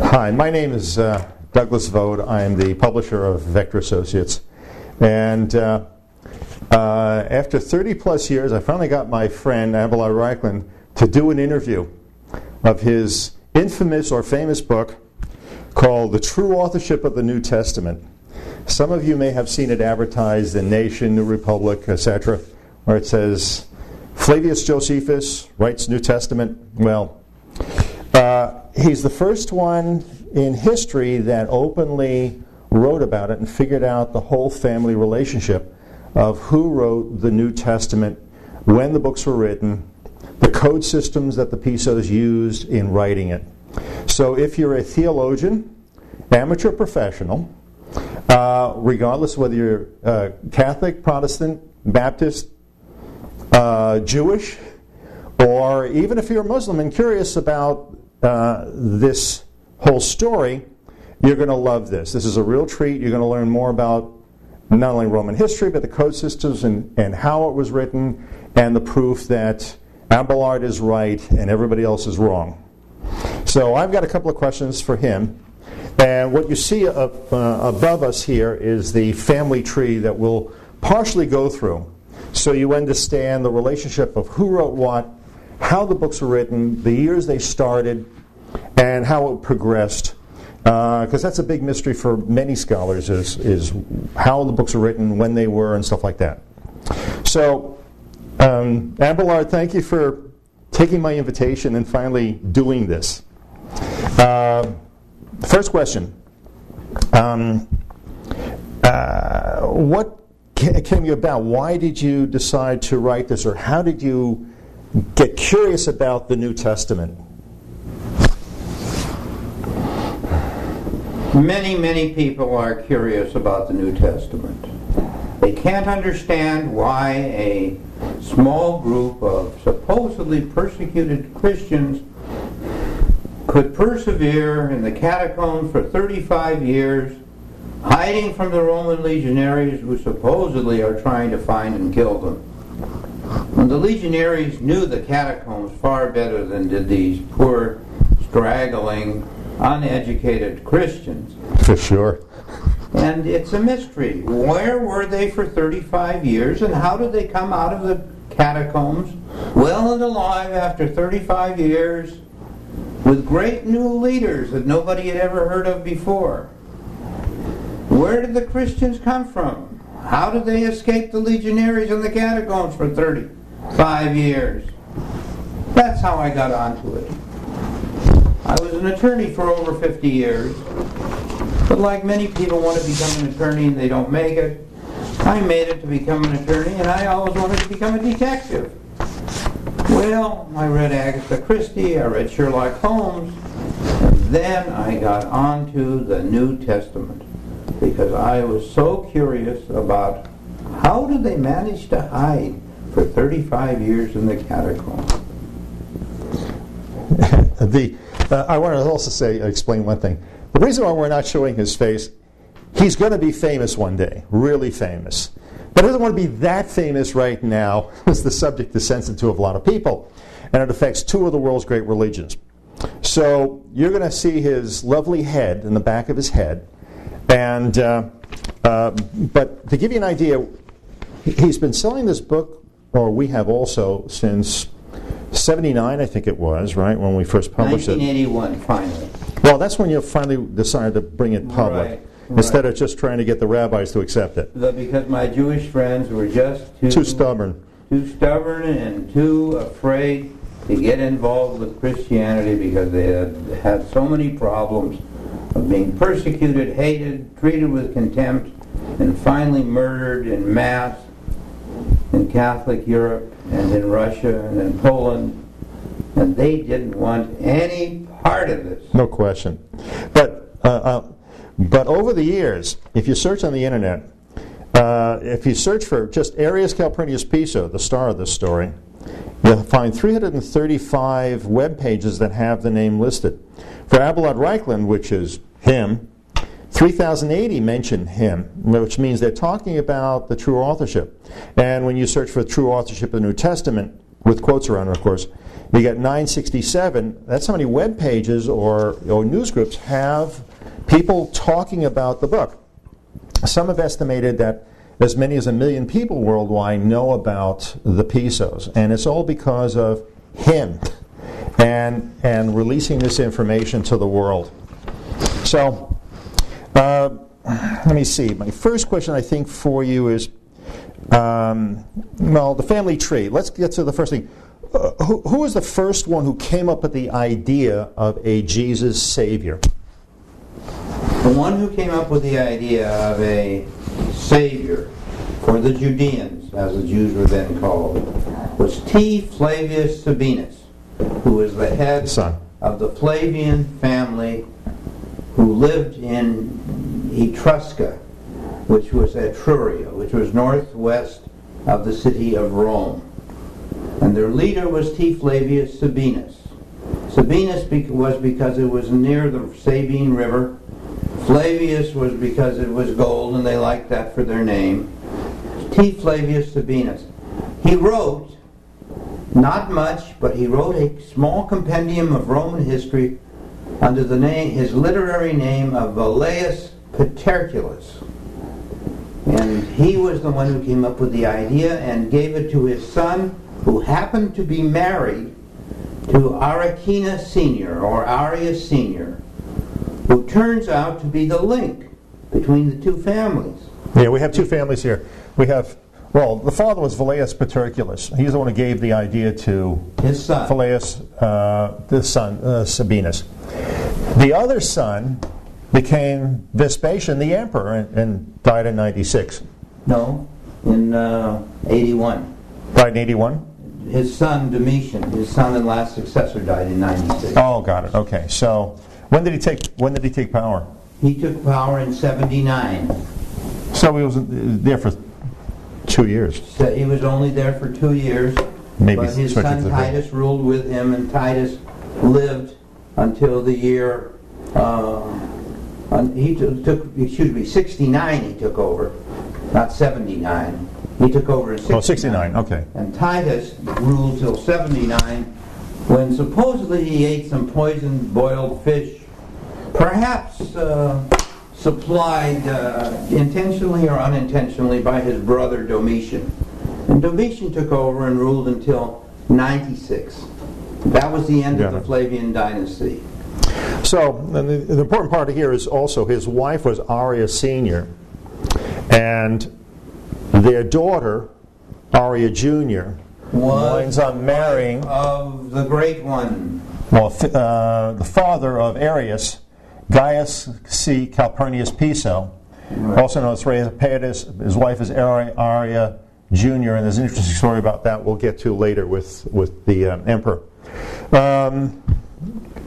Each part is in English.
Hi, my name is Douglas Vode. I am the publisher of Vector Associates. And after 30 plus years, I finally got my friend Abelard Reichland to do an interview of his infamous or famous book called The True Authorship of the New Testament. Some of you may have seen it advertised in Nation, New Republic, etc., where it says, Flavius Josephus writes New Testament. Well, he's the first one in history that openly wrote about it and figured out the whole family relationship of who wrote the New Testament, when the books were written, the code systems that the Pisos used in writing it. So if you're a theologian, amateur, professional, regardless of whether you're Catholic, Protestant, Baptist, Jewish, or even if you're a Muslim and curious about this whole story, you're going to love this. This is a real treat. You're going to learn more about not only Roman history, but the code systems and how it was written, and the proof that Abelard is right and everybody else is wrong. So I've got a couple of questions for him. And what you see above us here is the family tree that we'll partially go through, so you understand the relationship of who wrote what, how the books were written, the years they started, and how it progressed. Because that's a big mystery for many scholars, is how the books were written, when they were, and stuff like that. So, Abelard, thank you for taking my invitation and finally doing this. First question. What came you about? Why did you decide to write this, or how did you get curious about the New Testament? Many people are curious about the New Testament. They can't understand why a small group of supposedly persecuted Christians could persevere in the catacombs for 35 years, hiding from the Roman legionaries who supposedly are trying to find and kill them. When the legionaries knew the catacombs far better than did these poor, straggling, uneducated Christians. For sure. And it's a mystery. Where were they for 35 years, and how did they come out of the catacombs well and alive after 35 years with great new leaders that nobody had ever heard of before? Where did the Christians come from? How did they escape the legionaries in the catacombs for 35 years? That's how I got onto it. I was an attorney for over 50 years, but like many people want to become an attorney and they don't make it, I made it to become an attorney, and I always wanted to become a detective. Well, I read Agatha Christie, I read Sherlock Holmes, and then I got onto the New Testament because I was so curious about how did they manage to hide for 35 years in the catacombs. I want to also explain one thing. The reason why we're not showing his face, he's going to be famous one day, really famous. But he doesn't want to be that famous right now, as the subject is sensitive to a lot of people. And it affects two of the world's great religions. So you're going to see his lovely head in the back of his head. And but to give you an idea, he's been selling this book, or we have also, since 79, I think it was, right, when we first published 1981, finally. Well, that's when you finally decided to bring it public, right. Instead of just trying to get the rabbis to accept it. Because my Jewish friends were just Too stubborn. Too stubborn and too afraid to get involved with Christianity because they had had so many problems of being persecuted, hated, treated with contempt, and finally murdered in mass in Catholic Europe and in Russia and in Poland, and they didn't want any part of this. No question. But over the years, if you search on the internet, if you search for just Arius Calpurnius Piso, the star of this story, you'll find 335 web pages that have the name listed. For Abelard Reichland, which is him, 3080 mention him, which means they're talking about the true authorship. And when you search for true authorship of the New Testament, with quotes around it, of course, We got 967. That's how many web pages or news groups have people talking about the book. Some have estimated that as many as 1 million people worldwide know about the Pisos, and it's all because of him and releasing this information to the world. So, let me see. My first question, I think, for you is, the family tree. Let's get to the first thing. Who was the first one who came up with the idea of a Jesus Savior? The one who came up with the idea of a Savior for the Judeans, as the Jews were then called, was T. Flavius Sabinus, who was the head of the Flavian family who lived in Etrusca, which was Etruria, which was northwest of the city of Rome. And their leader was T. Flavius Sabinus. Sabinus was because it was near the Sabine River. Flavius was because it was gold, and they liked that for their name. T. Flavius Sabinus. He wrote, not much, but he wrote a small compendium of Roman history under the name, his literary name of Velleius Paterculus. And he was the one who came up with the idea and gave it to his son, who happened to be married to Arachina Senior, or Arius Senior, who turns out to be the link between the two families. Yeah, we have two families here. We have, the father was Velleius Paterculus. He's the one who gave the idea to his son, Velleius, the son, Sabinus. The other son became Vespasian, the emperor, and died in 96. No, in 81. Died in 81? His son, Domitian, his son and last successor, died in 96. Oh, got it. Okay. So, when did he take power? He took power in 79. So he was there for 2 years. So he was only there for 2 years. Maybe, but his son Titus ruled with him, and Titus lived until the year 69. He took over, not 79. He took over in 69. Oh, 69, okay. And Titus ruled till 79, when supposedly he ate some poisoned boiled fish, perhaps supplied intentionally or unintentionally by his brother Domitian. And Domitian took over and ruled until 96. That was the end of the Flavian dynasty. So the important part here is also his wife was Aria Senior, and their daughter, Aria Junior, winds up marrying of the great one. Well, the father of Arius, Gaius C. Calpurnius Piso, also known as Rheapetus. His wife is Aria Junior, and there's an interesting story about that we'll get to later with the emperor.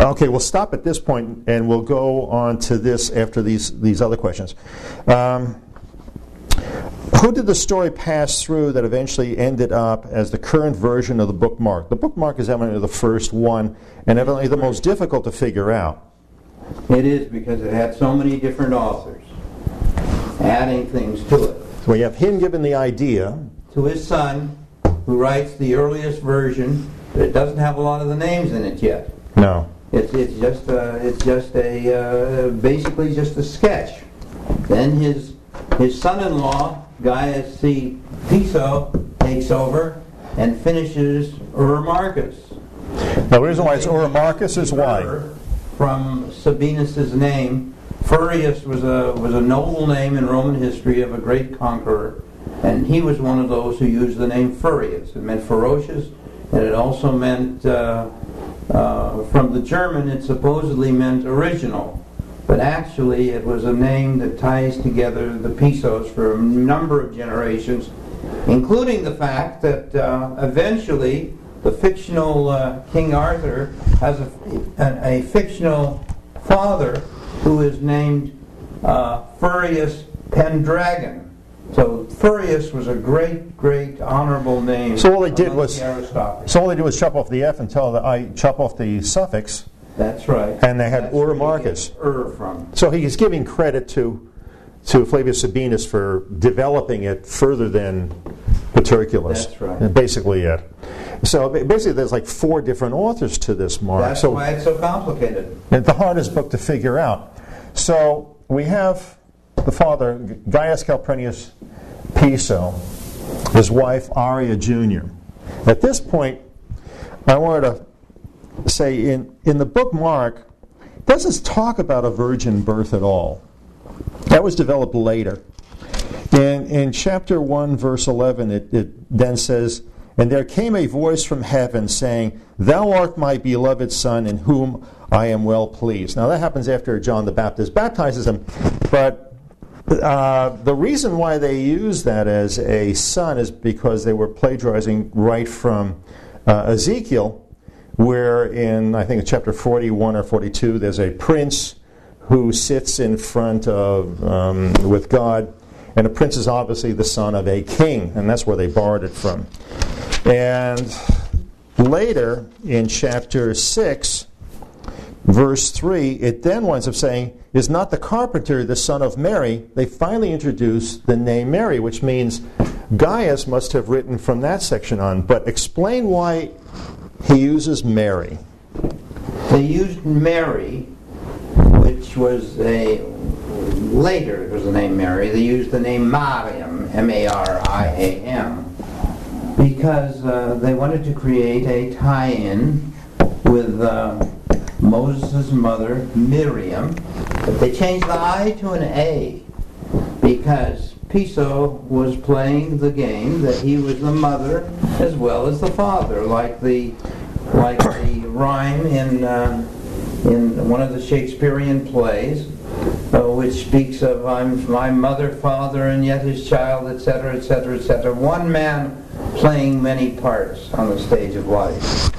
Okay, we'll stop at this point, and we'll go on to this after these other questions. Who did the story pass through that eventually ended up as the current version of the book Mark? The book Mark is evidently the first one, and evidently the most difficult to figure out. It is, because it had so many different authors adding things to it. So we have him giving the idea to his son, who writes the earliest version, but it doesn't have a lot of the names in it yet. No. It's basically just a sketch. Then his son-in-law, Gaius C. Piso, takes over and finishes Marcus. Now, the reason why it's Marcus is why? From Sabinus's name. Furius was a noble name in Roman history of a great conqueror, and he was one of those who used the name Furius. It meant ferocious, and it also meant, from the German, it supposedly meant original. But actually, it was a name that ties together the Pisos for a number of generations, including the fact that eventually the fictional King Arthur has a fictional father who is named Furius Pendragon. So Furius was a great honorable name. So all they did was chop off the F and chop off the suffix. That's right. And they had Marcus. From. So he's giving credit to Flavius Sabinus for developing it further than Paterculus. That's right. Basically it. So basically there's like 4 different authors to this, Mark. That's why it's so complicated. It's the hardest book to figure out. So we have the father, Gaius Calpurnius Piso, his wife, Aria Jr. At this point, I wanted to say in the book Mark, it doesn't talk about a virgin birth at all. That was developed later. In chapter 1, verse 11, it then says, "And there came a voice from heaven saying, 'Thou art my beloved Son, in whom I am well pleased.'" Now that happens after John the Baptist baptizes him, but the reason why they use that as a son is because they were plagiarizing right from Ezekiel, where in, I think, in chapter 41 or 42, there's a prince who sits in front of, with God, and a prince is obviously the son of a king, and that's where they borrowed it from. And later, in chapter 6, verse 3, it then winds up saying, "Is not the carpenter the son of Mary?" They finally introduce the name Mary, which means Gaius must have written from that section on. But explain why he uses Mary. They used Mary, which was later it was the name Mary. They used the name Mariam, M-A-R-I-A-M, because they wanted to create a tie-in with Moses' mother, Miriam. But they changed the I to an A because Piso was playing the game that he was the mother as well as the father, like the rhyme in one of the Shakespearean plays, which speaks of "I'm my mother, father, and yet his child," etc., etc., etc. One man playing many parts on the stage of life.